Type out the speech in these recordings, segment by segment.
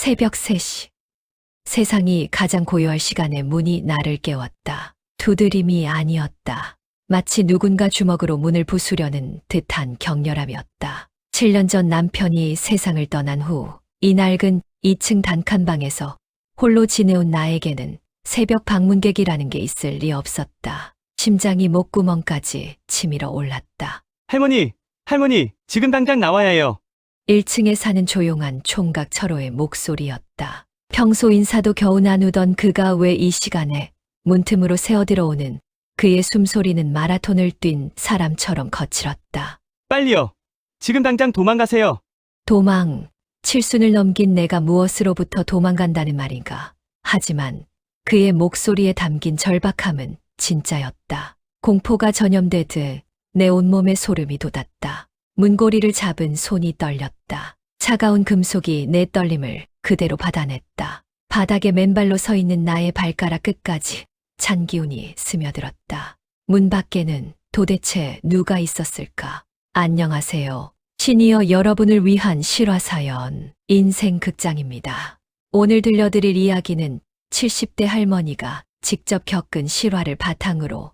새벽 3시. 세상이 가장 고요할 시간에 문이 나를 깨웠다. 두드림이 아니었다. 마치 누군가 주먹으로 문을 부수려는 듯한 격렬함이었다. 7년 전 남편이 세상을 떠난 후 이 낡은 2층 단칸방에서 홀로 지내온 나에게는 새벽 방문객이라는 게 있을 리 없었다. 심장이 목구멍까지 치밀어 올랐다. 할머니, 지금 당장 나와야 해요. 1층에 사는 조용한 총각 철호의 목소리였다. 평소 인사도 겨우 나누던 그가 왜 이 시간에 문틈으로 새어들어오는 그의 숨소리는 마라톤을 뛴 사람처럼 거칠었다. 빨리요. 지금 당장 도망가세요. 도망, 칠순을 넘긴 내가 무엇으로부터 도망간다는 말인가. 하지만 그의 목소리에 담긴 절박함은 진짜였다. 공포가 전염되듯 내 온몸에 소름이 돋았다. 문고리를 잡은 손이 떨렸다. 차가운 금속이 내 떨림을 그대로 받아냈다. 바닥에 맨발로 서 있는 나의 발가락 끝까지 찬 기운이 스며들었다. 문 밖에는 도대체 누가 있었을까? 안녕하세요. 시니어 여러분을 위한 실화사연 인생 극장입니다. 오늘 들려드릴 이야기는 70대 할머니가 직접 겪은 실화를 바탕으로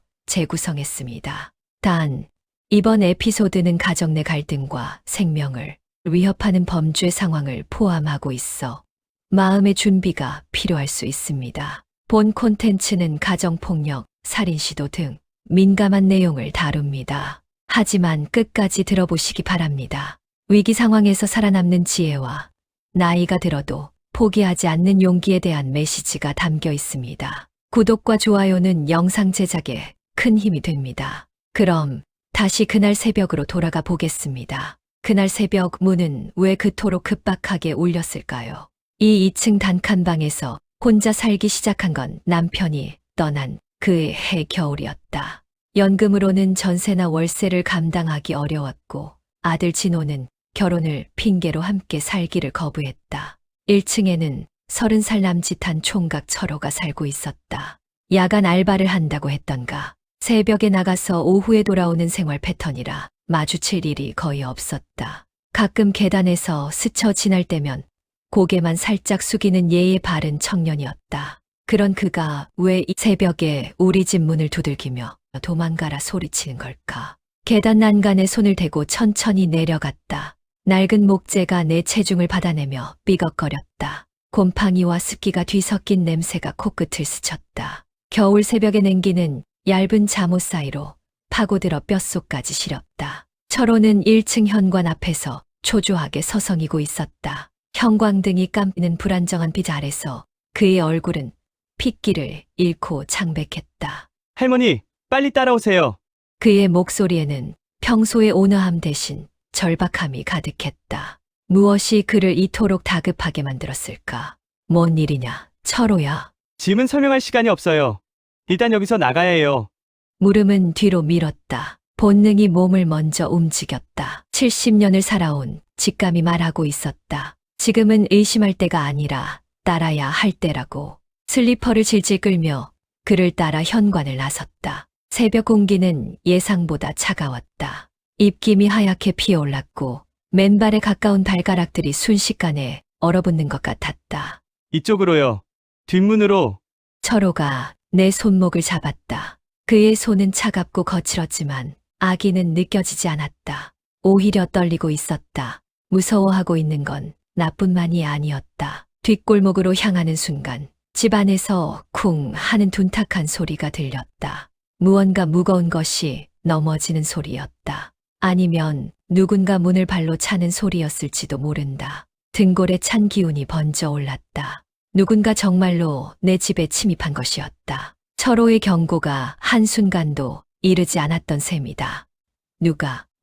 재구성했습니다. 단, 이번 에피소드는 가정 내 갈등과 생명을 위협하는 범죄 상황을 포함하고 있어 마음의 준비가 필요할 수 있습니다. 본 콘텐츠는 가정폭력, 살인시도 등 민감한 내용을 다룹니다. 하지만 끝까지 들어보시기 바랍니다. 위기 상황에서 살아남는 지혜와 나이가 들어도 포기하지 않는 용기에 대한 메시지가 담겨 있습니다. 구독과 좋아요는 영상 제작에 큰 힘이 됩니다. 그럼 다시 그날 새벽으로 돌아가 보겠습니다. 그날 새벽 문은 왜 그토록 급박하게 울렸을까요? 이 2층 단칸방에서 혼자 살기 시작한 건 남편이 떠난 그의 해 겨울이었다. 연금으로는 전세나 월세를 감당하기 어려웠고 아들 진호는 결혼을 핑계로 함께 살기를 거부했다. 1층에는 30살 남짓한 총각 철호가 살고 있었다. 야간 알바를 한다고 했던가 새벽에 나가서 오후에 돌아오는 생활 패턴이라 마주칠 일이 거의 없었다. 가끔 계단에서 스쳐 지날 때면 고개만 살짝 숙이는 예의 바른 청년이었다. 그런 그가 왜 이 새벽에 우리 집 문을 두들기며 도망가라 소리치는 걸까? 계단 난간에 손을 대고 천천히 내려갔다. 낡은 목재가 내 체중을 받아내며 삐걱거렸다. 곰팡이와 습기가 뒤섞인 냄새가 코끝을 스쳤다. 겨울 새벽의 냉기는 얇은 잠옷 사이로 파고들어 뼛속까지 시렸다. 철호는 1층 현관 앞에서 초조하게 서성이고 있었다. 형광등이 깜는 불안정한 빛 아래서 그의 얼굴은 핏기를 잃고 창백했다. 할머니, 빨리 따라오세요. 그의 목소리에는 평소의 온화함 대신 절박함이 가득했다. 무엇이 그를 이토록 다급하게 만들었을까? 뭔 일이냐, 철호야. 짐은 설명할 시간이 없어요. 일단 여기서 나가야 해요. 물음은 뒤로 밀었다. 본능이 몸을 먼저 움직였다. 70년을 살아온 직감이 말하고 있었다. 지금은 의심할 때가 아니라 따라야 할 때라고. 슬리퍼를 질질 끌며 그를 따라 현관을 나섰다. 새벽 공기는 예상보다 차가웠다. 입김이 하얗게 피어올랐고 맨발에 가까운 발가락들이 순식간에 얼어붙는 것 같았다. 이쪽으로요. 뒷문으로. 철호가 내 손목을 잡았다. 그의 손은 차갑고 거칠었지만 아기는 느껴지지 않았다. 오히려 떨리고 있었다. 무서워하고 있는 건 나뿐만이 아니었다. 뒷골목으로 향하는 순간 집 안에서 쿵 하는 둔탁한 소리가 들렸다. 무언가 무거운 것이 넘어지는 소리였다. 아니면 누군가 문을 발로 차는 소리였을지도 모른다. 등골에 찬 기운이 번져 올랐다. 누군가 정말로 내 집에 침입한 것이었다. 철호의 경고가 한순간도 이르지 않았던 셈이다.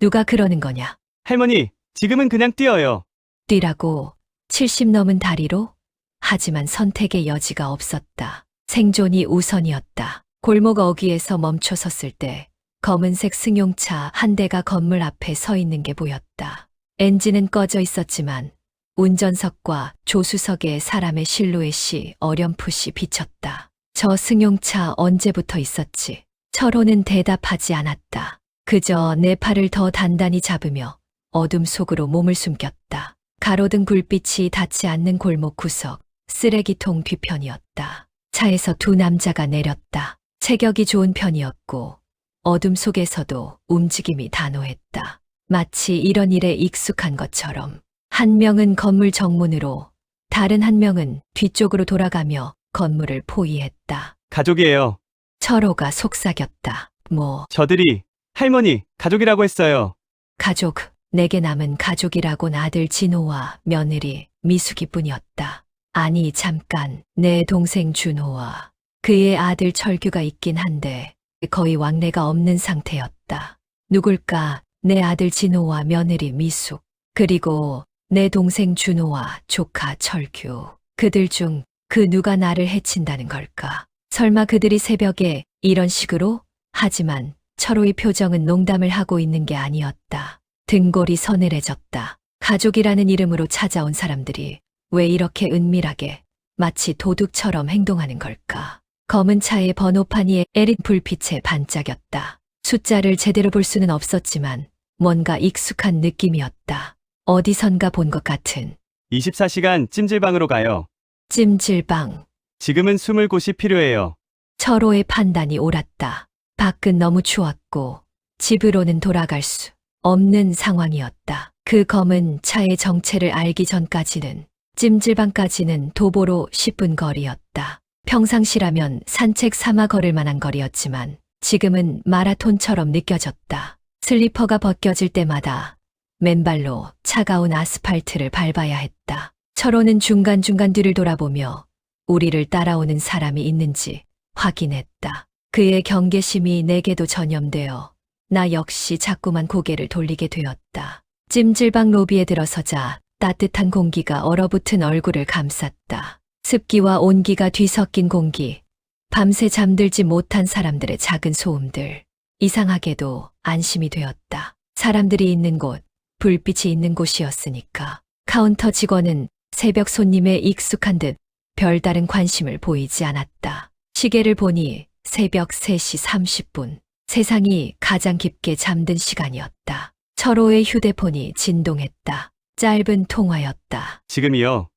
누가 그러는 거냐? 할머니, 지금은 그냥 뛰어요. 뛰라고 70 넘은 다리로? 하지만 선택의 여지가 없었다. 생존이 우선이었다. 골목 어귀에서 멈춰 섰을 때 검은색 승용차 한 대가 건물 앞에 서 있는 게 보였다. 엔진은 꺼져 있었지만 운전석과 조수석에 사람의 실루엣이 어렴풋이 비쳤다. 저 승용차 언제부터 있었지? 철호는 대답하지 않았다. 그저 내 팔을 더 단단히 잡으며 어둠 속으로 몸을 숨겼다. 가로등 불빛이 닿지 않는 골목 구석, 쓰레기통 뒤편이었다. 차에서 두 남자가 내렸다. 체격이 좋은 편이었고 어둠 속에서도 움직임이 단호했다. 마치 이런 일에 익숙한 것처럼. 한 명은 건물 정문으로, 다른 한 명은 뒤쪽으로 돌아가며 건물을 포위했다. 가족이에요. 철호가 속삭였다. 뭐, 저들이 할머니, 가족이라고 했어요. 가족, 내게 남은 가족이라곤 아들 진호와 며느리 미숙이뿐이었다. 아니, 잠깐, 내 동생 준호와 그의 아들 철규가 있긴 한데 거의 왕래가 없는 상태였다. 누굴까? 내 아들 진호와 며느리 미숙, 그리고 내 동생 준호와 조카 철규. 그들 중 그 누가 나를 해친다는 걸까? 설마 그들이 새벽에 이런 식으로? 하지만 철호의 표정은 농담을 하고 있는 게 아니었다. 등골이 서늘해졌다. 가족이라는 이름으로 찾아온 사람들이 왜 이렇게 은밀하게 마치 도둑처럼 행동하는 걸까? 검은 차의 번호판이 에릿 불빛에 반짝였다. 숫자를 제대로 볼 수는 없었지만 뭔가 익숙한 느낌이었다. 어디선가 본 것 같은 24시간 찜질방으로 가요. 찜질방. 지금은 숨을 곳이 필요해요. 철호의 판단이 옳았다. 밖은 너무 추웠고 집으로는 돌아갈 수 없는 상황이었다. 그 검은 차의 정체를 알기 전까지는 찜질방까지는 도보로 10분 거리였다. 평상시라면 산책 삼아 걸을 만한 거리였지만 지금은 마라톤처럼 느껴졌다. 슬리퍼가 벗겨질 때마다 맨발로 차가운 아스팔트를 밟아야 했다. 철호는 중간중간 뒤를 돌아보며 우리를 따라오는 사람이 있는지 확인했다. 그의 경계심이 내게도 전염되어 나 역시 자꾸만 고개를 돌리게 되었다. 찜질방 로비에 들어서자 따뜻한 공기가 얼어붙은 얼굴을 감쌌다. 습기와 온기가 뒤섞인 공기, 밤새 잠들지 못한 사람들의 작은 소음들. 이상하게도 안심이 되었다. 사람들이 있는 곳, 불빛이 있는 곳이었으니까. 카운터 직원은 새벽 손님에 익숙한 듯 별다른 관심을 보이지 않았다. 시계를 보니 새벽 3시 30분. 세상이 가장 깊게 잠든 시간이었다. 철호의 휴대폰이 진동했다. 짧은 통화였다. 지금이요.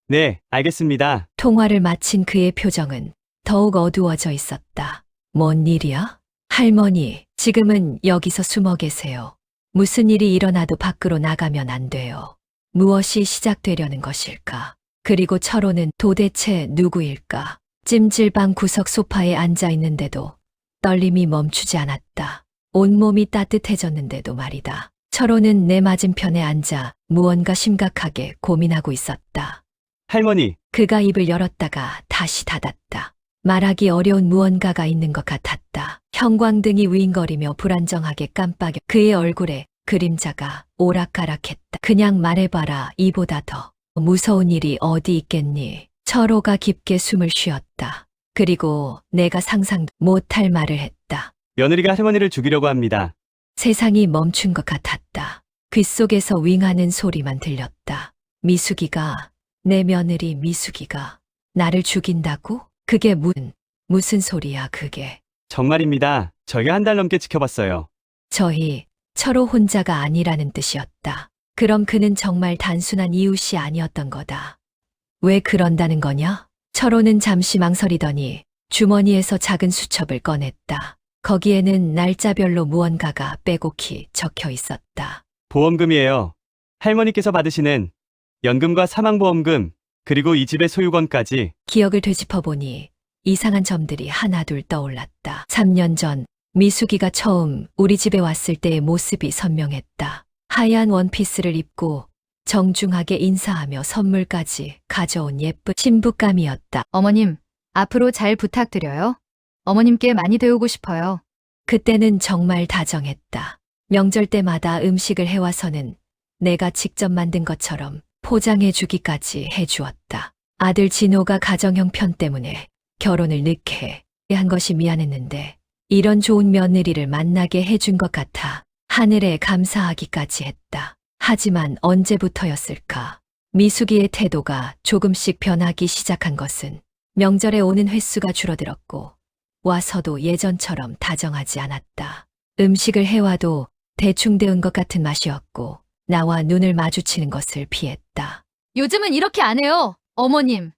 네, 알겠습니다. 통화를 마친 그의 표정은 더욱 어두워져 있었다. 뭔 일이야? 할머니, 지금은 여기서 숨어 계세요. 무슨 일이 일어나도 밖으로 나가면 안 돼요. 무엇이 시작되려는 것일까? 그리고 철호는 도대체 누구일까? 찜질방 구석 소파에 앉아 있는데도 떨림이 멈추지 않았다. 온몸이 따뜻해졌는데도 말이다. 철호는 내 맞은편에 앉아 무언가 심각하게 고민하고 있었다. 할머니, 그가 입을 열었다가 다시 닫았다. 말하기 어려운 무언가가 있는 것 같았다. 형광등이 윙거리며 불안정하게 깜빡여 그의 얼굴에 그림자가 오락가락했다. 그냥 말해봐라. 이보다 더 무서운 일이 어디 있겠니? 철호가 깊게 숨을 쉬었다. 그리고 내가 상상도 못할 말을 했다. 며느리가 할머니를 죽이려고 합니다. 세상이 멈춘 것 같았다. 귓속에서 윙하는 소리만 들렸다. 미숙이가, 내 며느리 미숙이가 나를 죽인다고? 그게 무슨 소리야 그게. 정말입니다. 저희가 한 달 넘게 지켜봤어요. 저희, 철호 혼자가 아니라는 뜻이었다. 그럼 그는 정말 단순한 이웃이 아니었던 거다. 왜 그런다는 거냐? 철호는 잠시 망설이더니 주머니에서 작은 수첩을 꺼냈다. 거기에는 날짜별로 무언가가 빼곡히 적혀 있었다. 보험금이에요. 할머니께서 받으시는 연금과 사망보험금, 그리고 이 집의 소유권까지. 기억을 되짚어보니 이상한 점들이 하나둘 떠올랐다. 3년 전 미숙이가 처음 우리 집에 왔을 때의 모습이 선명했다. 하얀 원피스를 입고 정중하게 인사하며 선물까지 가져온 예쁜 신부감이었다. 어머님, 앞으로 잘 부탁드려요. 어머님께 많이 배우고 싶어요. 그때는 정말 다정했다. 명절 때마다 음식을 해와서는 내가 직접 만든 것처럼 포장해 주기까지 해주었다. 아들 진호가 가정형 편 때문에 결혼을 늦게 한 것이 미안했는데 이런 좋은 며느리를 만나게 해준 것 같아 하늘에 감사하기까지 했다. 하지만 언제부터였을까? 미숙이의 태도가 조금씩 변하기 시작한 것은 명절에 오는 횟수가 줄어들었고 와서도 예전처럼 다정하지 않았다. 음식을 해와도 대충 데운 것 같은 맛이었고 나와 눈을 마주치는 것을 피했다. 말렸다. 요즘은 이렇게 안 해요, 어머님.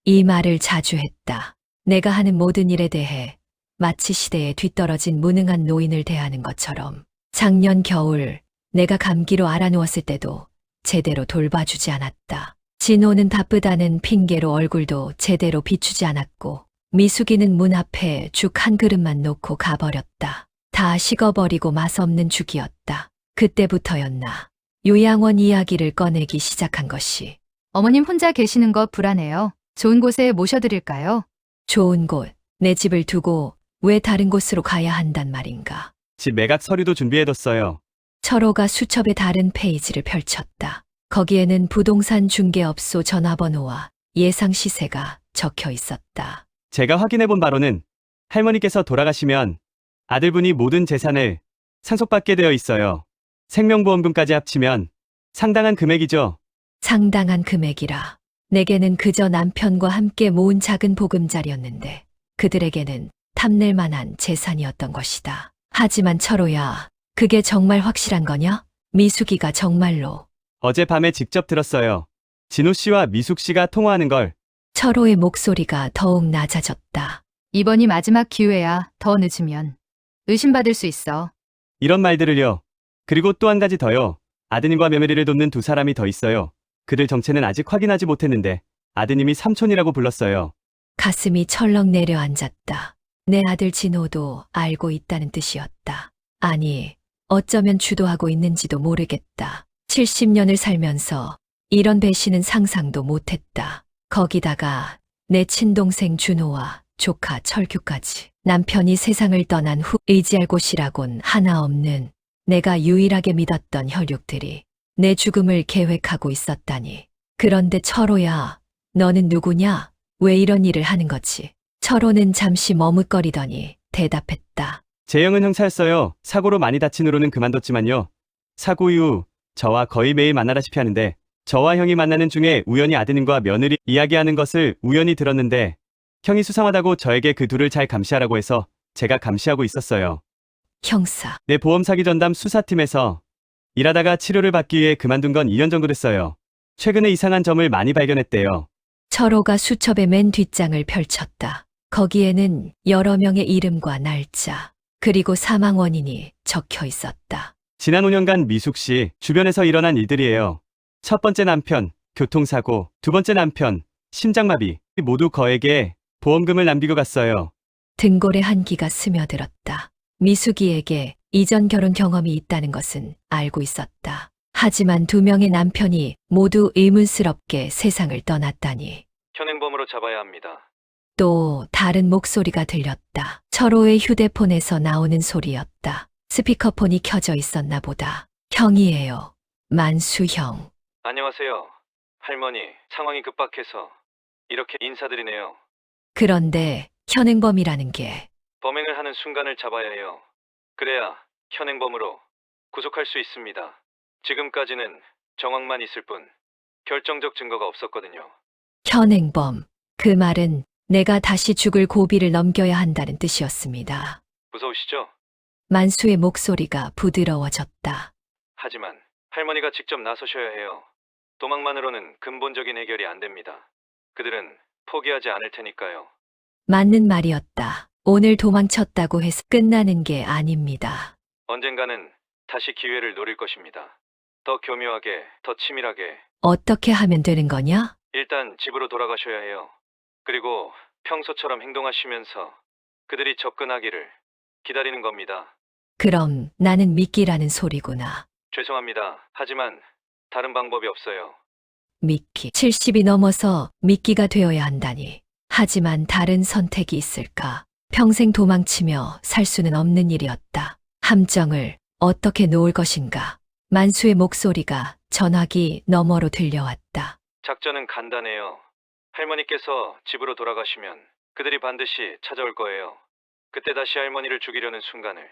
이 말을 자주 했다. 내가 하는 모든 일에 대해 마치 시대에 뒤떨어진 무능한 노인을 대하는 것처럼. 작년 겨울 내가 감기로 알아누웠을 때도 제대로 돌봐주지 않았다. 진호는 바쁘다는 핑계로 얼굴도 제대로 비추지 않았고 미숙이는 문 앞에 죽 한 그릇만 놓고 가버렸다. 다 식어버리고 맛없는 죽이었다. 그때부터였나. 요양원 이야기를 꺼내기 시작한 것이. 어머님 혼자 계시는 거 불안해요. 좋은 곳에 모셔드릴까요? 좋은 곳, 내 집을 두고 왜 다른 곳으로 가야 한단 말인가. 집 매각 서류도 준비해뒀어요. 철호가 수첩에 다른 페이지를 펼쳤다. 거기에는 부동산 중개업소 전화번호와 예상 시세가 적혀 있었다. 제가 확인해본 바로는 할머니께서 돌아가시면 아들분이 모든 재산을 상속받게 되어 있어요. 생명보험금까지 합치면 상당한 금액이죠. 상당한 금액이라. 내게는 그저 남편과 함께 모은 작은 보금자리였는데 그들에게는 탐낼 만한 재산이었던 것이다. 하지만 철호야, 그게 정말 확실한 거냐? 미숙이가 정말로. 어젯밤에 직접 들었어요. 진호 씨와 미숙 씨가 통화하는 걸. 철호의 목소리가 더욱 낮아졌다. 이번이 마지막 기회야. 더 늦으면 의심받을 수 있어. 이런 말들을요. 그리고 또 한 가지 더요. 아드님과 며느리를 돕는 두 사람이 더 있어요. 그들 정체는 아직 확인하지 못했는데 아드님이 삼촌이라고 불렀어요. 가슴이 철렁 내려앉았다. 내 아들 진호도 알고 있다는 뜻이었다. 아니, 어쩌면 주도하고 있는지도 모르겠다. 70년을 살면서 이런 배신은 상상도 못했다. 거기다가 내 친동생 준호와 조카 철규까지. 남편이 세상을 떠난 후 의지할 곳이라곤 하나 없는 내가 유일하게 믿었던 혈육들이 내 죽음을 계획하고 있었다니. 그런데 철호야, 너는 누구냐? 왜 이런 일을 하는 거지? 철호는 잠시 머뭇거리더니 대답했다. 재영은 형사였어요. 사고로 많이 다친 후로는 그만뒀지만요. 사고 이후 저와 거의 매일 만나다시피 하는데 저와 형이 만나는 중에 우연히 아드님과 며느리 이야기하는 것을 우연히 들었는데 형이 수상하다고 저에게 그 둘을 잘 감시하라고 해서 제가 감시하고 있었어요. 형사, 내 보험 사기 전담 수사팀에서 일하다가 치료를 받기 위해 그만둔 건 2년 정도 됐어요. 최근에 이상한 점을 많이 발견했대요. 철호가 수첩의 맨 뒷장을 펼쳤다. 거기에는 여러 명의 이름과 날짜, 그리고 사망 원인이 적혀 있었다. 지난 5년간 미숙 씨 주변에서 일어난 일들이에요. 첫 번째 남편, 교통사고, 두 번째 남편, 심장마비, 모두 거액의 보험금을 남기고 갔어요. 등골에 한기가 스며들었다. 미숙이에게 이전 결혼 경험이 있다는 것은 알고 있었다. 하지만 두 명의 남편이 모두 의문스럽게 세상을 떠났다니. 현행범으로 잡아야 합니다. 또 다른 목소리가 들렸다. 철호의 휴대폰에서 나오는 소리였다. 스피커폰이 켜져 있었나 보다. 형이에요. 만수형. 안녕하세요. 할머니, 상황이 급박해서 이렇게 인사드리네요. 그런데 현행범이라는 게 범행을 하는 순간을 잡아야 해요. 그래야 현행범으로 구속할 수 있습니다. 지금까지는 정황만 있을 뿐 결정적 증거가 없었거든요. 현행범. 그 말은 내가 다시 죽을 고비를 넘겨야 한다는 뜻이었습니다. 무서우시죠? 만수의 목소리가 부드러워졌다. 하지만 할머니가 직접 나서셔야 해요. 도망만으로는 근본적인 해결이 안 됩니다. 그들은 포기하지 않을 테니까요. 맞는 말이었다. 오늘 도망쳤다고 해서 끝나는 게 아닙니다. 언젠가는 다시 기회를 노릴 것입니다. 더 교묘하게, 더 치밀하게. 어떻게 하면 되는 거냐? 일단 집으로 돌아가셔야 해요. 그리고 평소처럼 행동하시면서 그들이 접근하기를 기다리는 겁니다. 그럼 나는 미끼라는 소리구나. 죄송합니다. 하지만 다른 방법이 없어요. 미끼. 70이 넘어서 미끼가 되어야 한다니. 하지만 다른 선택이 있을까? 평생 도망치며 살 수는 없는 일이었다. 함정을 어떻게 놓을 것인가? 만수의 목소리가 전화기 너머로 들려왔다. 작전은 간단해요. 할머니께서 집으로 돌아가시면 그들이 반드시 찾아올 거예요. 그때 다시 할머니를 죽이려는 순간을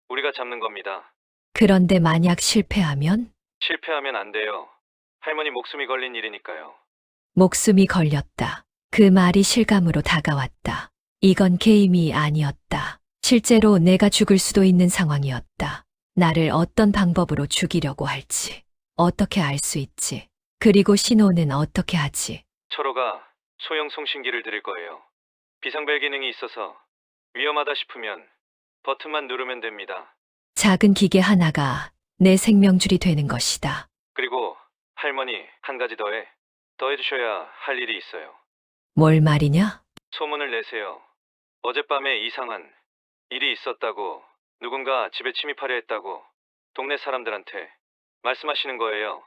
우리가 잡는 겁니다. 그런데 만약 실패하면? 실패하면 안 돼요. 할머니 목숨이 걸린 일이니까요. 목숨이 걸렸다. 그 말이 실감으로 다가왔다. 이건 게임이 아니었다. 실제로 내가 죽을 수도 있는 상황이었다. 나를 어떤 방법으로 죽이려고 할지 어떻게 알 수 있지? 그리고 신호는 어떻게 하지? 철호가 소형 송신기를 드릴 거예요. 비상벨 기능이 있어서 위험하다 싶으면 버튼만 누르면 됩니다. 작은 기계 하나가 내 생명줄이 되는 것이다. 그리고 할머니 한 가지 더해주셔야 할 일이 있어요. 뭘 말이냐? 소문을 내세요. 어젯밤에 이상한 일이 있었다고 누군가 집에 침입하려 했다고 동네 사람들한테 말씀하시는 거예요.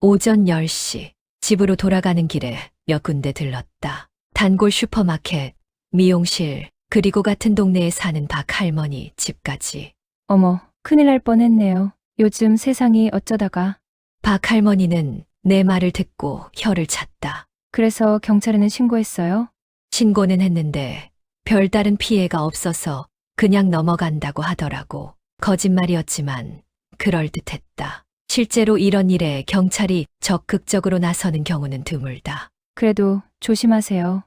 오전 10시 집으로 돌아가는 길에 몇 군데 들렀다. 단골 슈퍼마켓, 미용실, 그리고 같은 동네에 사는 박 할머니 집까지. 어머, 큰일 날 뻔했네요. 요즘 세상이 어쩌다가. 박 할머니는 내 말을 듣고 혀를 찼다. 그래서 경찰에는 신고했어요? 신고는 했는데 별다른 피해가 없어서 그냥 넘어간다고 하더라고. 거짓말이었지만 그럴듯했다. 실제로 이런 일에 경찰이 적극적으로 나서는 경우는 드물다. 그래도 조심하세요.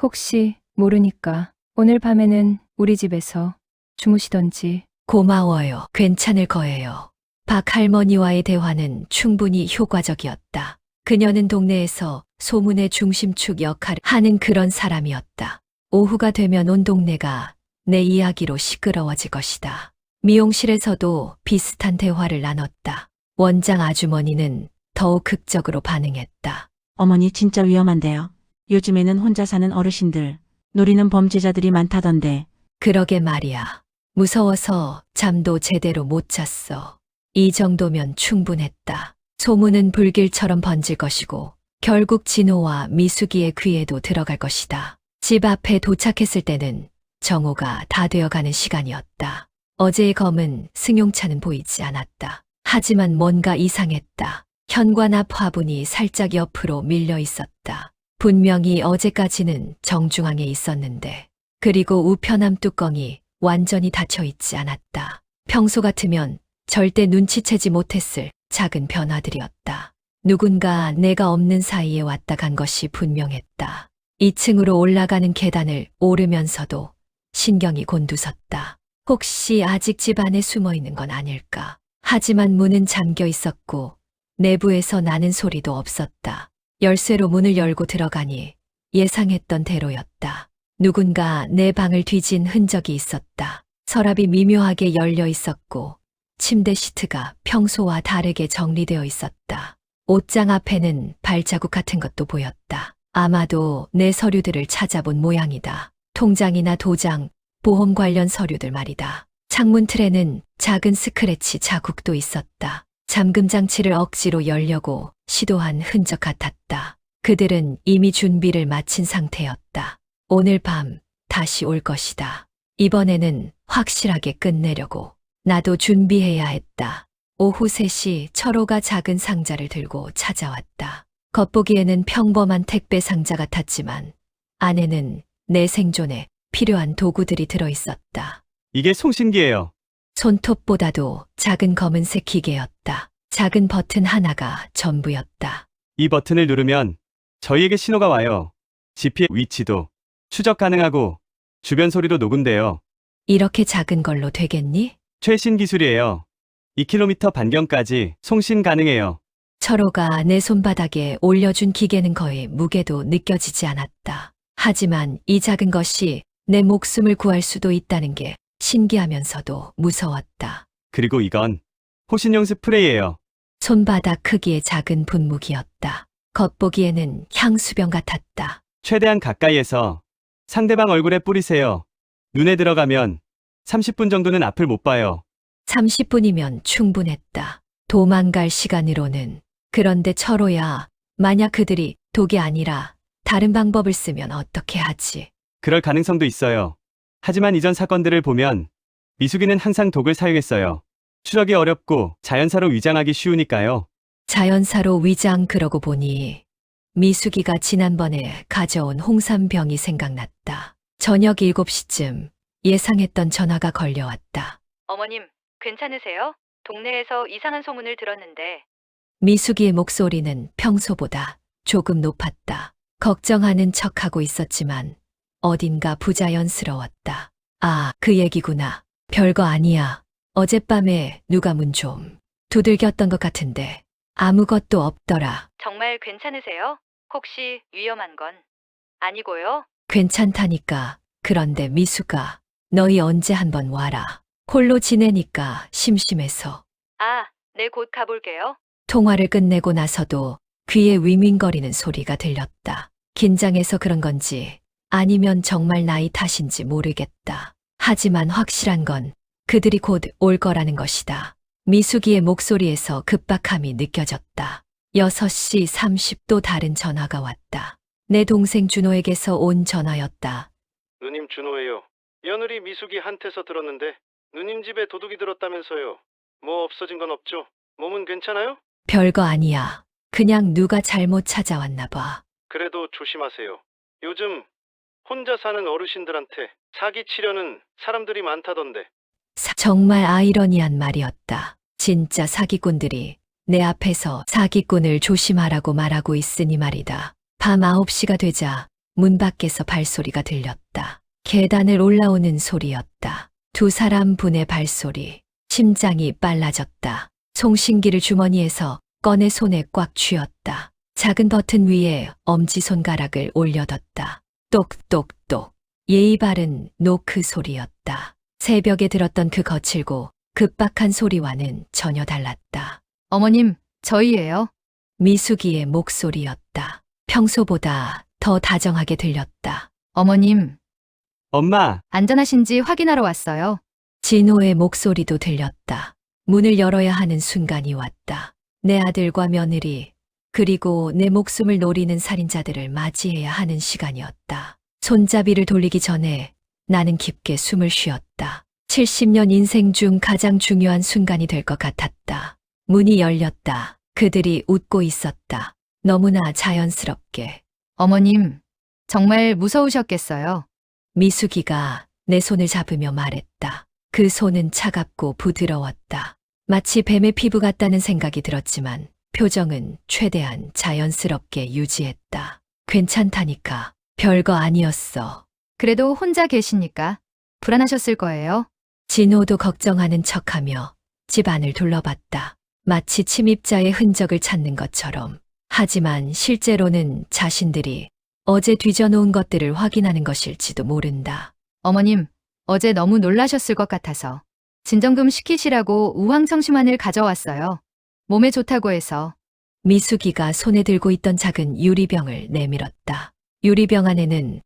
혹시 모르니까 오늘 밤에는 우리 집에서 주무시던지. 고마워요. 괜찮을 거예요. 박 할머니와의 대화는 충분히 효과적이었다. 그녀는 동네에서 소문의 중심축 역할을 하는 그런 사람이었다. 오후가 되면 온 동네가 내 이야기로 시끄러워질 것이다. 미용실에서도 비슷한 대화를 나눴다. 원장 아주머니는 더욱 극적으로 반응했다. 어머니 진짜 위험한데요. 요즘에는 혼자 사는 어르신들, 노리는 범죄자들이 많다던데. 그러게 말이야. 무서워서 잠도 제대로 못 잤어. 이 정도면 충분했다. 소문은 불길처럼 번질 것이고 결국 진호와 미숙이의 귀에도 들어갈 것이다. 집 앞에 도착했을 때는 정오가 다 되어가는 시간이었다. 어제의 검은 승용차는 보이지 않았다. 하지만 뭔가 이상했다. 현관 앞 화분이 살짝 옆으로 밀려 있었다. 분명히 어제까지는 정중앙에 있었는데, 그리고 우편함 뚜껑이 완전히 닫혀 있지 않았다. 평소 같으면 절대 눈치채지 못했을 작은 변화들이었다. 누군가 내가 없는 사이에 왔다 간 것이 분명했다. 2층으로 올라가는 계단을 오르면서도 신경이 곤두섰다. 혹시 아직 집 안에 숨어 있는 건 아닐까? 하지만 문은 잠겨 있었고 내부에서 나는 소리도 없었다. 열쇠로 문을 열고 들어가니 예상했던 대로였다. 누군가 내 방을 뒤진 흔적이 있었다. 서랍이 미묘하게 열려 있었고 침대 시트가 평소와 다르게 정리되어 있었다. 옷장 앞에는 발자국 같은 것도 보였다. 아마도 내 서류들을 찾아본 모양이다. 통장이나 도장, 보험 관련 서류들 말이다. 창문 틀에는 작은 스크래치 자국도 있었다. 잠금 장치를 억지로 열려고 시도한 흔적 같았다. 그들은 이미 준비를 마친 상태였다. 오늘 밤 다시 올 것이다. 이번에는 확실하게 끝내려고. 나도 준비해야 했다. 오후 3시 철호가 작은 상자를 들고 찾아왔다. 겉보기에는 평범한 택배 상자 같았지만 안에는 내 생존에 필요한 도구들이 들어있었다. 이게 송신기예요. 손톱보다도 작은 검은색 기계였다. 작은 버튼 하나가 전부였다. 이 버튼을 누르면 저희에게 신호가 와요. GP의 위치도 추적 가능하고 주변 소리도 녹음돼요. 이렇게 작은 걸로 되겠니? 최신 기술이에요. 2km 반경까지 송신 가능해요. 철호가 내 손바닥에 올려준 기계는 거의 무게도 느껴지지 않았다. 하지만 이 작은 것이 내 목숨을 구할 수도 있다는 게 신기하면서도 무서웠다. 그리고 이건 호신용 스프레이예요. 손바닥 크기의 작은 분무기였다. 겉보기에는 향수병 같았다. 최대한 가까이에서 상대방 얼굴에 뿌리세요. 눈에 들어가면 30분 정도는 앞을 못 봐요. 30분이면 충분했다. 도망갈 시간으로는. 그런데 철호야, 만약 그들이 독이 아니라 다른 방법을 쓰면 어떻게 하지? 그럴 가능성도 있어요. 하지만 이전 사건들을 보면 미숙이는 항상 독을 사용했어요. 추적이 어렵고 자연사로 위장하기 쉬우니까요. 자연사로 위장 그러고 보니 미숙이가 지난번에 가져온 홍삼병이 생각났다. 저녁 7시쯤 예상했던 전화가 걸려왔다. 어머님, 괜찮으세요? 동네에서 이상한 소문을 들었는데. 미숙이의 목소리는 평소보다 조금 높았다. 걱정하는 척하고 있었지만 어딘가 부자연스러웠다. 아, 그 얘기구나. 별거 아니야. 어젯밤에 누가 문 좀 두들겼던 것 같은데 아무것도 없더라. 정말 괜찮으세요? 혹시 위험한 건 아니고요? 괜찮다니까. 그런데 미수가 너희 언제 한번 와라. 홀로 지내니까 심심해서. 아, 네, 곧 가볼게요. 통화를 끝내고 나서도 귀에 윙윙거리는 소리가 들렸다. 긴장해서 그런 건지 아니면 정말 나이 탓인지 모르겠다. 하지만 확실한 건 그들이 곧 올 거라는 것이다. 미숙이의 목소리에서 급박함이 느껴졌다. 6시 30도 다른 전화가 왔다. 내 동생 준호에게서 온 전화였다. 누님 준호예요. 며느리 미숙이 한테서 들었는데 누님 집에 도둑이 들었다면서요. 뭐 없어진 건 없죠? 몸은 괜찮아요? 별거 아니야. 그냥 누가 잘못 찾아왔나 봐. 그래도 조심하세요. 요즘 혼자 사는 어르신들한테 사기 치려는 사람들이 많다던데. 정말 아이러니한 말이었다. 진짜 사기꾼들이 내 앞에서 사기꾼을 조심하라고 말하고 있으니 말이다. 밤 9시가 되자 문 밖에서 발소리가 들렸다. 계단을 올라오는 소리였다. 두 사람 분의 발소리. 심장이 빨라졌다. 송신기를 주머니에서 꺼내 손에 꽉 쥐었다. 작은 버튼 위에 엄지손가락을 올려뒀다. 똑똑똑. 예의 바른 노크 소리였다. 새벽에 들었던 그 거칠고 급박한 소리와는 전혀 달랐다. 어머님, 저희예요. 미숙이의 목소리였다. 평소보다 더 다정하게 들렸다. 어머님, 엄마, 안전하신지 확인하러 왔어요. 진호의 목소리도 들렸다. 문을 열어야 하는 순간이 왔다. 내 아들과 며느리, 그리고 내 목숨을 노리는 살인자들을 맞이해야 하는 시간이었다. 손잡이를 돌리기 전에 나는 깊게 숨을 쉬었다. 70년 인생 중 가장 중요한 순간이 될 것 같았다. 문이 열렸다. 그들이 웃고 있었다. 너무나 자연스럽게. 어머님, 정말 무서우셨겠어요. 미숙이가 내 손을 잡으며 말했다. 그 손은 차갑고 부드러웠다. 마치 뱀의 피부 같다는 생각이 들었지만 표정은 최대한 자연스럽게 유지했다. 괜찮다니까. 별거 아니었어. 그래도 혼자 계시니까 불안하셨을 거예요. 진호도 걱정하는 척하며 집안을 둘러봤다. 마치 침입자의 흔적을 찾는 것처럼. 하지만 실제로는 자신들이 어제 뒤져놓은 것들을 확인하는 것일지도 모른다. 어머님, 어제 너무 놀라셨을 것 같아서 진정금 시키시라고 우황청심환을 가져왔어요. 몸에 좋다고 해서. 미숙이가 손에 들고 있던 작은 유리병을 내밀었다. 유리병 안에는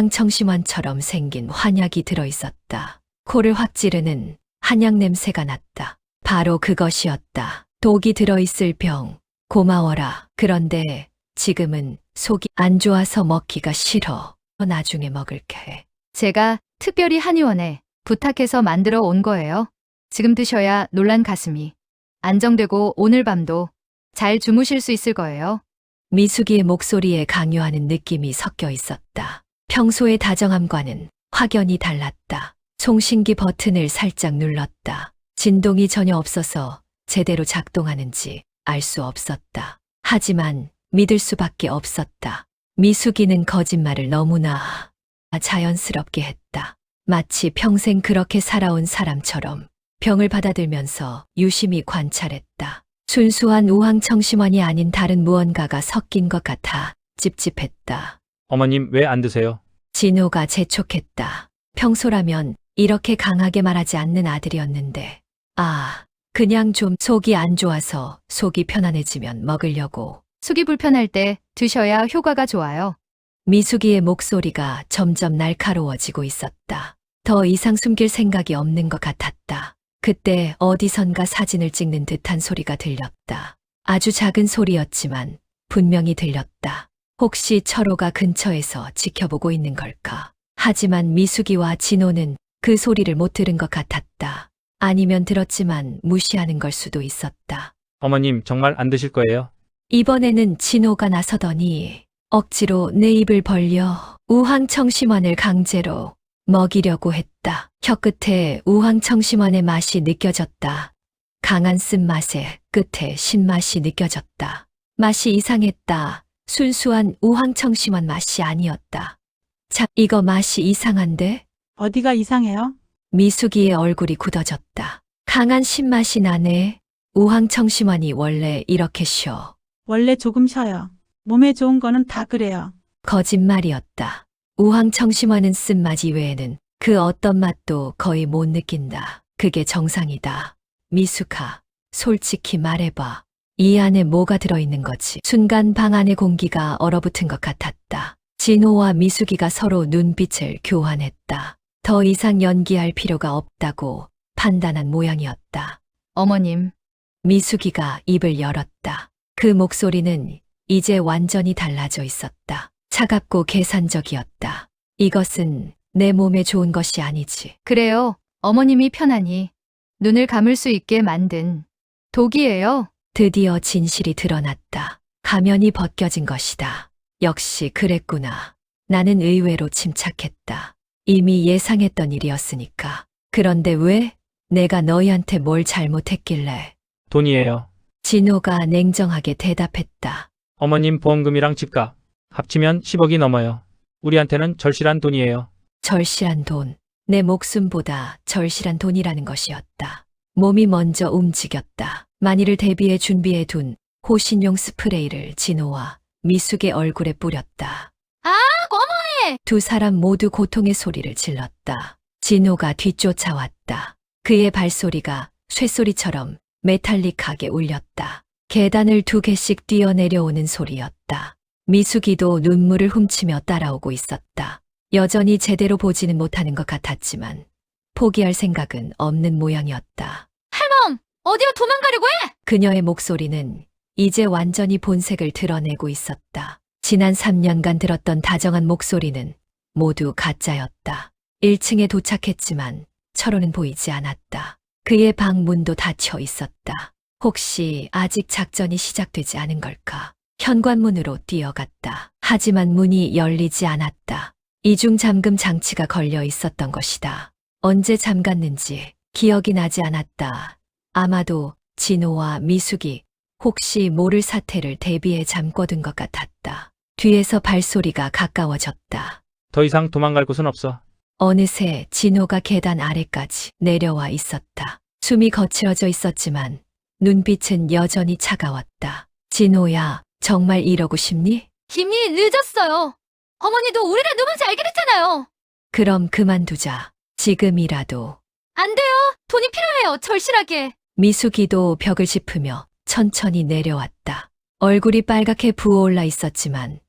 우황청심환처럼 생긴 환약이 들어있었다. 코를 확 찌르는 한약 냄새가 났다. 바로 그것이었다. 독이 들어있을 병. 고마워라. 그런데 지금은 속이 안 좋아서 먹기가 싫어. 나중에 먹을게. 제가 특별히 한의원에 부탁해서 만들어 온 거예요. 지금 드셔야 놀란 가슴이 안정되고 오늘 밤도 잘 주무실 수 있을 거예요. 미숙이의 목소리에 강요하는 느낌이 섞여 있었다. 평소의 다정함과는 확연히 달랐다. 송신기 버튼을 살짝 눌렀다. 진동이 전혀 없어서 제대로 작동하는지 알 수 없었다. 하지만 믿을 수밖에 없었다. 미숙이는 거짓말을 너무나 자연스럽게 했다. 마치 평생 그렇게 살아온 사람처럼 병을 받아들면서 유심히 관찰했다. 순수한 우황청심환이 아닌 다른 무언가가 섞인 것 같아 찝찝했다. 어머님 왜 안 드세요? 진호가 재촉했다. 평소라면 이렇게 강하게 말하지 않는 아들이었는데, 그냥 좀 속이 안 좋아서 속이 편안해지면 먹으려고. 속이 불편할 때 드셔야 효과가 좋아요. 미숙이의 목소리가 점점 날카로워지고 있었다. 더 이상 숨길 생각이 없는 것 같았다. 그때 어디선가 사진을 찍는 듯한 소리가 들렸다. 아주 작은 소리였지만 분명히 들렸다. 혹시 철호가 근처에서 지켜보고 있는 걸까? 하지만 미숙이와 진호는 그 소리를 못 들은 것 같았다. 아니면 들었지만 무시하는 걸 수도 있었다. 어머님 정말 안 드실 거예요? 이번에는 진호가 나서더니 억지로 내 입을 벌려 우황청심환을 강제로 먹이려고 했다. 혀끝에 우황청심환의 맛이 느껴졌다. 강한 쓴맛에 끝에 신맛이 느껴졌다. 맛이 이상했다. 순수한 우황청심환 맛이 아니었다. 자, 이거 맛이 이상한데? 어디가 이상해요? 미숙이의 얼굴이 굳어졌다. 강한 신맛이 나네. 우황청심환이 원래 이렇게 쉬어. 원래 조금 쉬어요. 몸에 좋은 거는 다 그래요. 거짓말이었다. 우황청심환은 쓴맛 이외에는 그 어떤 맛도 거의 못 느낀다. 그게 정상이다. 미숙아, 솔직히 말해봐. 이 안에 뭐가 들어있는 거지? 순간 방 안의 공기가 얼어붙은 것 같았다. 진호와 미숙이가 서로 눈빛을 교환했다. 더 이상 연기할 필요가 없다고 판단한 모양이었다. 어머님, 미숙이가 입을 열었다. 그 목소리는 이제 완전히 달라져 있었다. 차갑고 계산적이었다. 이것은 내 몸에 좋은 것이 아니지. 그래요. 어머님이 편안히 눈을 감을 수 있게 만든 독이에요. 드디어 진실이 드러났다. 가면이 벗겨진 것이다. 역시 그랬구나. 나는 의외로 침착했다. 이미 예상했던 일이었으니까. 그런데 왜 내가 너희한테 뭘 잘못했길래? 돈이에요. 진호가 냉정하게 대답했다. 어머님 보험금이랑 집값 합치면 10억이 넘어요. 우리한테는 절실한 돈이에요. 절실한 돈. 내 목숨보다 절실한 돈이라는 것이었다. 몸이 먼저 움직였다. 만일을 대비해 준비해 둔 호신용 스프레이를 진호와 미숙의 얼굴에 뿌렸다. 아, 어머니! 두 사람 모두 고통의 소리를 질렀다. 진호가 뒤쫓아왔다. 그의 발소리가 쇠소리처럼 메탈릭하게 울렸다. 계단을 2개씩 뛰어내려오는 소리였다. 미숙이도 눈물을 훔치며 따라오고 있었다. 여전히 제대로 보지는 못하는 것 같았지만 포기할 생각은 없는 모양이었다. 할멈! 어디로 도망가려고 해? 그녀의 목소리는 이제 완전히 본색을 드러내고 있었다. 지난 3년간 들었던 다정한 목소리는 모두 가짜였다. 1층에 도착했지만 철호는 보이지 않았다. 그의 방 문도 닫혀 있었다. 혹시 아직 작전이 시작되지 않은 걸까? 현관문으로 뛰어갔다. 하지만 문이 열리지 않았다. 이중 잠금 장치가 걸려 있었던 것이다. 언제 잠갔는지 기억이 나지 않았다. 아마도 진호와 미숙이 혹시 모를 사태를 대비해 잠궈둔 것 같았다. 뒤에서 발소리가 가까워졌다. 더 이상 도망갈 곳은 없어. 어느새 진호가 계단 아래까지 내려와 있었다. 숨이 거칠어져 있었지만 눈빛은 여전히 차가웠다. 진호야, 정말 이러고 싶니? 이미 늦었어요. 어머니도 우리가 누군지 알게 됐잖아요. 그럼 그만두자. 지금이라도. 안 돼요. 돈이 필요해요. 절실하게. 미숙이도 벽을 짚으며 천천히 내려왔다. 얼굴이 빨갛게 부어올라 있었지만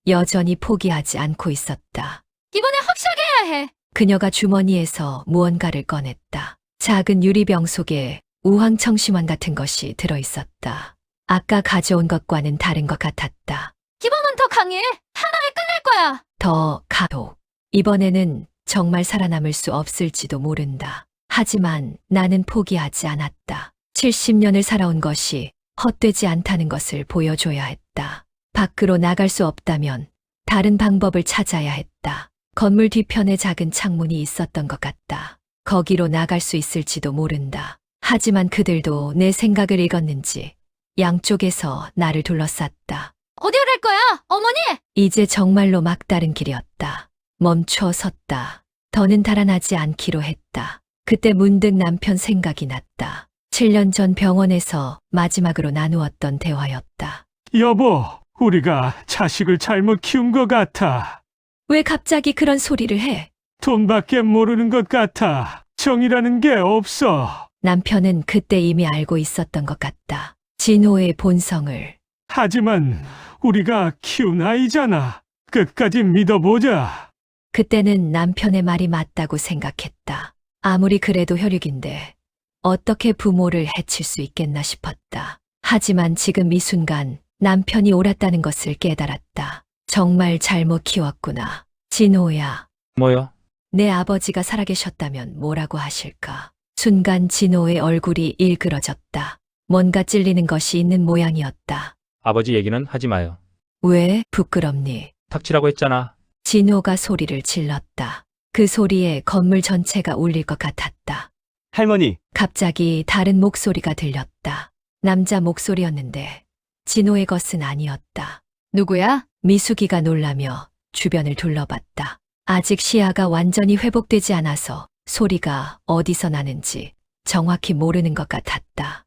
여전히 포기하지 않고 있었다. 이번에 확실하게 해야 해. 그녀가 주머니에서 무언가를 꺼냈다. 작은 유리병 속에 우황청심환 같은 것이 들어있었다. 아까 가져온 것과는 다른 것 같았다. 기범은 더 강해. 하나에 끝낼 거야. 더 가도. 이번에는 정말 살아남을 수 없을지도 모른다. 하지만 나는 포기하지 않았다. 70년을 살아온 것이 헛되지 않다는 것을 보여줘야 했다. 밖으로 나갈 수 없다면 다른 방법을 찾아야 했다. 건물 뒤편에 작은 창문이 있었던 것 같다. 거기로 나갈 수 있을지도 모른다. 하지만 그들도 내 생각을 읽었는지 양쪽에서 나를 둘러쌌다. 어디로 갈 거야? 어머니! 이제 정말로 막다른 길이었다. 멈춰 섰다. 더는 달아나지 않기로 했다. 그때 문득 남편 생각이 났다. 7년 전 병원에서 마지막으로 나누었던 대화였다. 여보, 우리가 자식을 잘못 키운 것 같아. 왜 갑자기 그런 소리를 해? 돈밖에 모르는 것 같아. 정이라는 게 없어. 남편은 그때 이미 알고 있었던 것 같다. 진호의 본성을. 하지만 우리가 키운 아이잖아. 끝까지 믿어보자. 그때는 남편의 말이 맞다고 생각했다. 아무리 그래도 혈육인데 어떻게 부모를 해칠 수 있겠나 싶었다. 하지만 지금 이 순간 남편이 옳았다는 것을 깨달았다. 정말 잘못 키웠구나. 진호야, 뭐요? 내 아버지가 살아계셨다면 뭐라고 하실까? 순간 진호의 얼굴이 일그러졌다. 뭔가 찔리는 것이 있는 모양이었다. 아버지 얘기는 하지 마요. 왜 부끄럽니? 탁치라고 했잖아. 진호가 소리를 질렀다. 그 소리에 건물 전체가 울릴 것 같았다. 할머니, 갑자기 다른 목소리가 들렸다. 남자 목소리였는데 진호의 것은 아니었다. 누구야? 미숙이가 놀라며 주변을 둘러봤다. 아직 시야가 완전히 회복되지 않아서 소리가 어디서 나는지 정확히 모르는 것 같았다.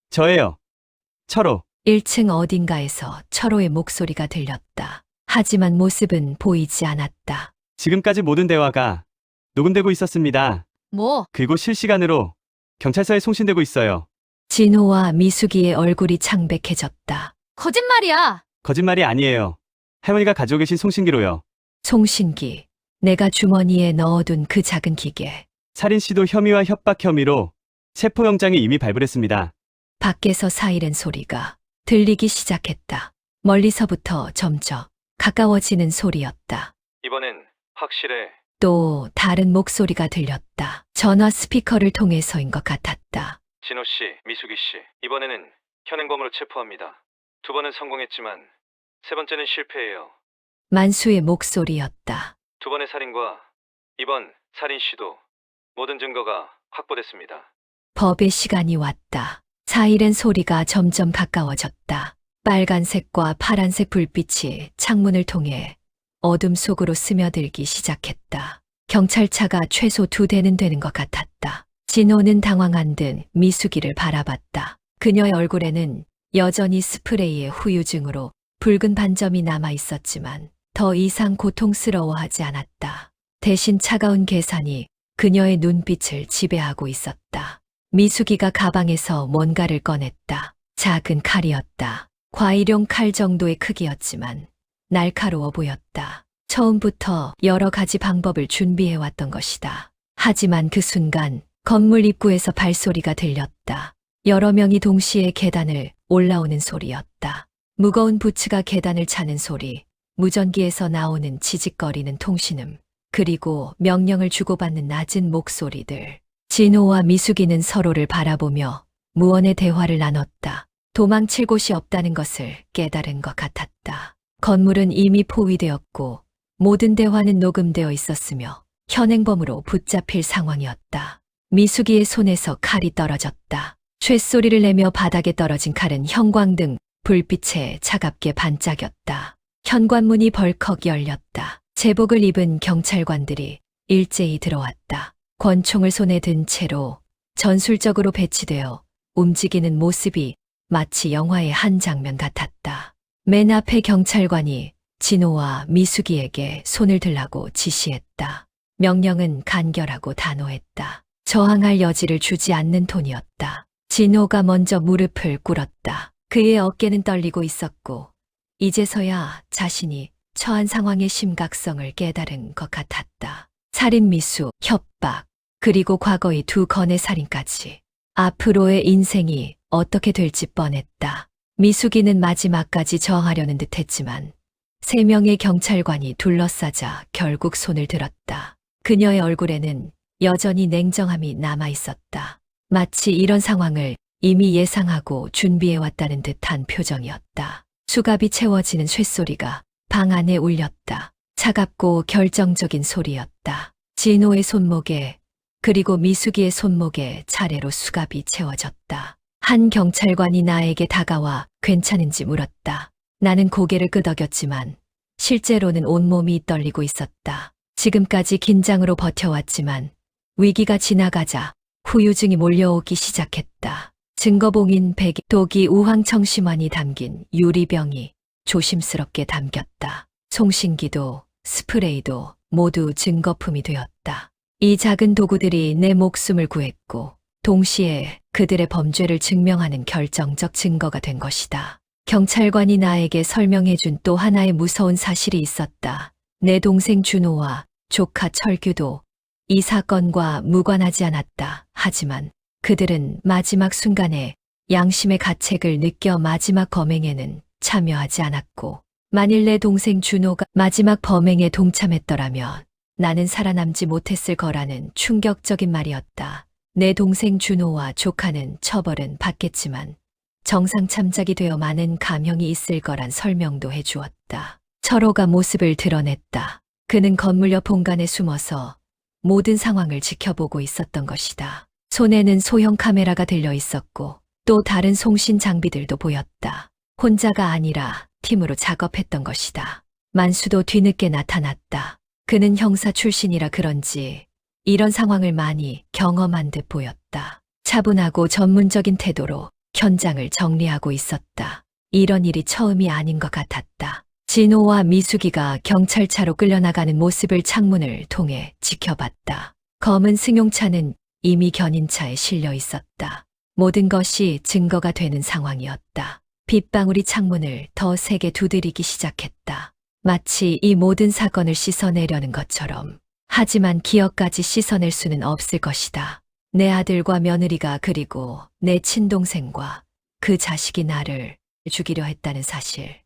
저예요. 철호. 1층 어딘가에서 철호의 목소리가 들렸다. 하지만 모습은 보이지 않았다. 지금까지 모든 대화가 녹음되고 있었습니다. 뭐? 그리고 실시간으로 경찰서에 송신되고 있어요. 진호와 미숙이의 얼굴이 창백해졌다. 거짓말이야. 거짓말이 아니에요. 할머니가 가지고 계신 송신기로요. 송신기. 내가 주머니에 넣어둔 그 작은 기계. 살인 시도 혐의와 협박 혐의로 체포영장이 이미 발부됐습니다. 밖에서 사이렌 소리가 들리기 시작했다. 멀리서부터 점점 가까워지는 소리였다. 이번엔 확실해. 또 다른 목소리가 들렸다. 전화 스피커를 통해서인 것 같았다. 진호 씨, 미숙이 씨. 이번에는 현행범으로 체포합니다. 2번은 성공했지만 3번째는 실패예요. 만수의 목소리였다. 2번의 살인과 이번 살인 시도 모든 증거가 확보됐습니다. 법의 시간이 왔다. 사이렌 소리가 점점 가까워졌다. 빨간색과 파란색 불빛이 창문을 통해 어둠 속으로 스며들기 시작했다. 경찰차가 최소 2대는 되는 것 같았다. 진호는 당황한 듯 미숙이를 바라봤다. 그녀의 얼굴에는 여전히 스프레이의 후유증으로 붉은 반점이 남아 있었지만 더 이상 고통스러워하지 않았다. 대신 차가운 계산이 그녀의 눈빛을 지배하고 있었다. 미숙이가 가방에서 뭔가를 꺼냈다. 작은 칼이었다. 과일용 칼 정도의 크기였지만 날카로워 보였다. 처음부터 여러 가지 방법을 준비해왔던 것이다. 하지만 그 순간 건물 입구에서 발소리가 들렸다. 여러 명이 동시에 계단을 올라오는 소리였다. 무거운 부츠가 계단을 차는 소리, 무전기에서 나오는 지직거리는 통신음, 그리고 명령을 주고받는 낮은 목소리들. 진호와 미숙이는 서로를 바라보며 무언의 대화를 나눴다. 도망칠 곳이 없다는 것을 깨달은 것 같았다. 건물은 이미 포위되었고 모든 대화는 녹음되어 있었으며 현행범으로 붙잡힐 상황이었다. 미숙이의 손에서 칼이 떨어졌다. 쇳소리를 내며 바닥에 떨어진 칼은 형광등 불빛에 차갑게 반짝였다. 현관문이 벌컥 열렸다. 제복을 입은 경찰관들이 일제히 들어왔다. 권총을 손에 든 채로 전술적으로 배치되어 움직이는 모습이 마치 영화의 한 장면 같았다. 맨 앞에 경찰관이 진호와 미숙이에게 손을 들라고 지시했다. 명령은 간결하고 단호했다. 저항할 여지를 주지 않는 톤이었다. 진호가 먼저 무릎을 꿇었다. 그의 어깨는 떨리고 있었고 이제서야 자신이 처한 상황의 심각성을 깨달은 것 같았다. 살인 미수, 협박, 그리고 과거의 2건의 살인까지. 앞으로의 인생이 어떻게 될지 뻔했다. 미숙이는 마지막까지 저항하려는 듯했지만 3명의 경찰관이 둘러싸자 결국 손을 들었다. 그녀의 얼굴에는 여전히 냉정함이 남아 있었다. 마치 이런 상황을 이미 예상하고 준비해왔다는 듯한 표정이었다. 수갑이 채워지는 쇳소리가 방 안에 울렸다. 차갑고 결정적인 소리였다. 진호의 손목에 그리고 미숙이의 손목에 차례로 수갑이 채워졌다. 한 경찰관이 나에게 다가와 괜찮은지 물었다. 나는 고개를 끄덕였지만 실제로는 온몸이 떨리고 있었다. 지금까지 긴장으로 버텨왔지만 위기가 지나가자 후유증이 몰려오기 시작했다. 증거봉인 백이 독이 우황청심환이 담긴 유리병이 조심스럽게 담겼다. 송신기도 스프레이도 모두 증거품이 되었다. 이 작은 도구들이 내 목숨을 구했고 동시에 그들의 범죄를 증명하는 결정적 증거가 된 것이다. 경찰관이 나에게 설명해준 또 하나의 무서운 사실이 있었다. 내 동생 준호와 조카 철규도 이 사건과 무관하지 않았다. 하지만 그들은 마지막 순간에 양심의 가책을 느껴 마지막 범행에는 참여하지 않았고 만일 내 동생 준호가 마지막 범행에 동참했더라면 나는 살아남지 못했을 거라는 충격적인 말이었다. 내 동생 준호와 조카는 처벌은 받겠지만 정상 참작이 되어 많은 감형이 있을 거란 설명도 해주었다. 철호가 모습을 드러냈다. 그는 건물 옆 본관에 숨어서 모든 상황을 지켜보고 있었던 것이다. 손에는 소형 카메라가 들려 있었고 또 다른 송신 장비들도 보였다. 혼자가 아니라 팀으로 작업했던 것이다. 만수도 뒤늦게 나타났다. 그는 형사 출신이라 그런지 이런 상황을 많이 경험한 듯 보였다. 차분하고 전문적인 태도로 현장을 정리하고 있었다. 이런 일이 처음이 아닌 것 같았다. 진호와 미숙이가 경찰차로 끌려나가는 모습을 창문을 통해 지켜봤다. 검은 승용차는 이미 견인차에 실려 있었다. 모든 것이 증거가 되는 상황이었다. 빗방울이 창문을 더 세게 두드리기 시작했다. 마치 이 모든 사건을 씻어내려는 것처럼. 하지만 기억까지 씻어낼 수는 없을 것이다. 내 아들과 며느리가 그리고 내 친동생과 그 자식이 나를 죽이려 했다는 사실.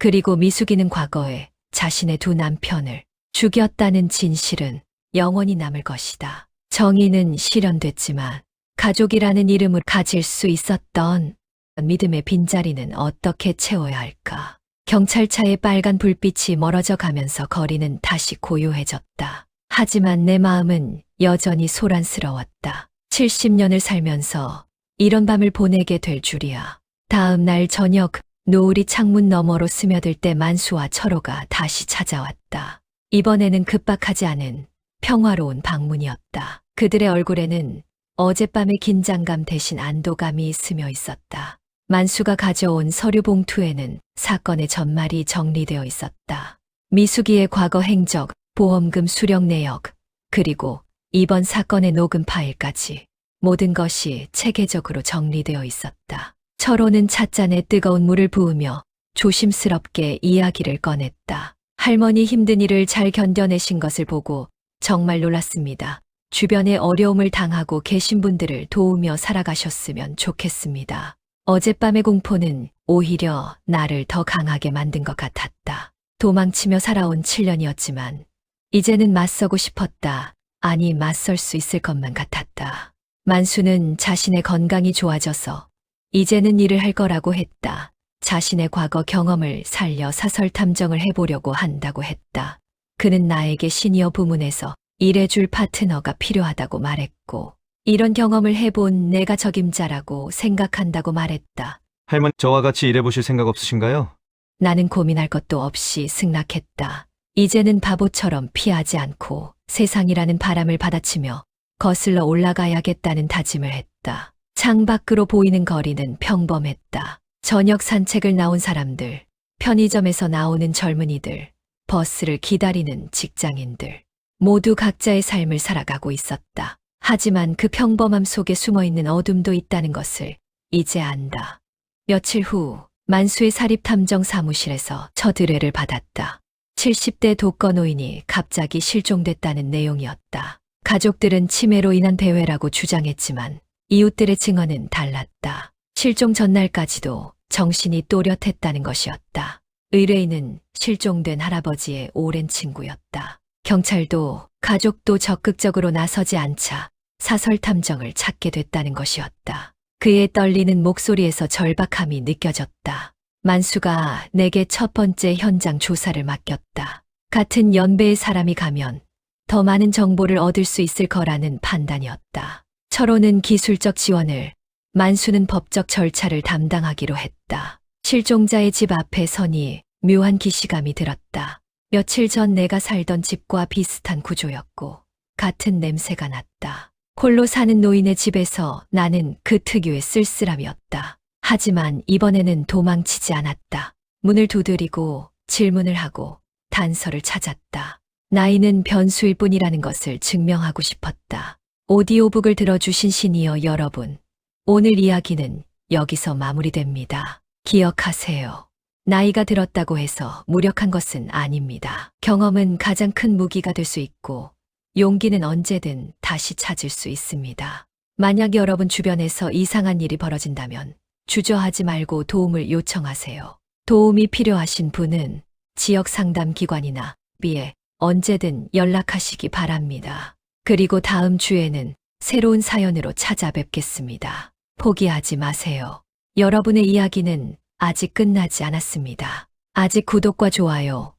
그리고 미숙이는 과거에 자신의 두 남편을 죽였다는 진실은 영원히 남을 것이다. 정의는 실현됐지만 가족이라는 이름을 가질 수 있었던 믿음의 빈자리는 어떻게 채워야 할까? 경찰차의 빨간 불빛이 멀어져 가면서 거리는 다시 고요해졌다. 하지만 내 마음은 여전히 소란스러웠다. 70년을 살면서 이런 밤을 보내게 될 줄이야. 다음 날 저녁 노을이 창문 너머로 스며들 때 만수와 철호가 다시 찾아왔다. 이번에는 급박하지 않은 평화로운 방문이었다. 그들의 얼굴에는 어젯밤의 긴장감 대신 안도감이 스며 있었다. 만수가 가져온 서류 봉투에는 사건의 전말이 정리되어 있었다. 미숙이의 과거 행적, 보험금 수령 내역, 그리고 이번 사건의 녹음 파일까지 모든 것이 체계적으로 정리되어 있었다. 철호는 찻잔에 뜨거운 물을 부으며 조심스럽게 이야기를 꺼냈다. 할머니 힘든 일을 잘 견뎌내신 것을 보고 정말 놀랐습니다. 주변에 어려움을 당하고 계신 분들을 도우며 살아가셨으면 좋겠습니다. 어젯밤의 공포는 오히려 나를 더 강하게 만든 것 같았다. 도망치며 살아온 7년이었지만 이제는 맞서고 싶었다. 아니, 맞설 수 있을 것만 같았다. 만수는 자신의 건강이 좋아져서 이제는 일을 할 거라고 했다. 자신의 과거 경험을 살려 사설 탐정을 해보려고 한다고 했다. 그는 나에게 시니어 부문에서 일해줄 파트너가 필요하다고 말했고, 이런 경험을 해본 내가 적임자라고 생각한다고 말했다. 할머니, 저와 같이 일해보실 생각 없으신가요? 나는 고민할 것도 없이 승낙했다. 이제는 바보처럼 피하지 않고 세상이라는 바람을 받아치며 거슬러 올라가야겠다는 다짐을 했다. 창밖으로 보이는 거리는 평범했다. 저녁 산책을 나온 사람들, 편의점에서 나오는 젊은이들, 버스를 기다리는 직장인들, 모두 각자의 삶을 살아가고 있었다. 하지만 그 평범함 속에 숨어있는 어둠도 있다는 것을 이제 안다. 며칠 후 만수의 사립탐정 사무실에서 첫 의뢰를 받았다. 70대 독거노인이 갑자기 실종됐다는 내용이었다. 가족들은 치매로 인한 배회라고 주장했지만 이웃들의 증언은 달랐다. 실종 전날까지도 정신이 또렷했다는 것이었다. 의뢰인은 실종된 할아버지의 오랜 친구였다. 경찰도 가족도 적극적으로 나서지 않자 사설 탐정을 찾게 됐다는 것이었다. 그의 떨리는 목소리에서 절박함이 느껴졌다. 만수가 내게 첫 번째 현장 조사를 맡겼다. 같은 연배의 사람이 가면 더 많은 정보를 얻을 수 있을 거라는 판단이었다. 철호는 기술적 지원을, 만수는 법적 절차를 담당하기로 했다. 실종자의 집 앞에 서니 묘한 기시감이 들었다. 며칠 전 내가 살던 집과 비슷한 구조였고 같은 냄새가 났다. 홀로 사는 노인의 집에서 나는 그 특유의 쓸쓸함이었다. 하지만 이번에는 도망치지 않았다. 문을 두드리고 질문을 하고 단서를 찾았다. 나이는 변수일 뿐이라는 것을 증명하고 싶었다. 오디오북을 들어주신 시니어 여러분, 오늘 이야기는 여기서 마무리됩니다. 기억하세요. 나이가 들었다고 해서 무력한 것은 아닙니다. 경험은 가장 큰 무기가 될 수 있고 용기는 언제든 다시 찾을 수 있습니다. 만약 여러분 주변에서 이상한 일이 벌어진다면 주저하지 말고 도움을 요청하세요. 도움이 필요하신 분은 지역 상담 기관이나 B에 언제든 연락하시기 바랍니다. 그리고 다음 주에는 새로운 사연으로 찾아뵙겠습니다. 포기하지 마세요. 여러분의 이야기는 아직 끝나지 않았습니다. 아직 구독과 좋아요,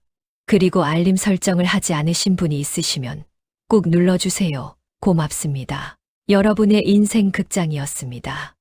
그리고 알림 설정을 하지 않으신 분이 있으시면 꼭 눌러주세요. 고맙습니다. 여러분의 인생 극장이었습니다.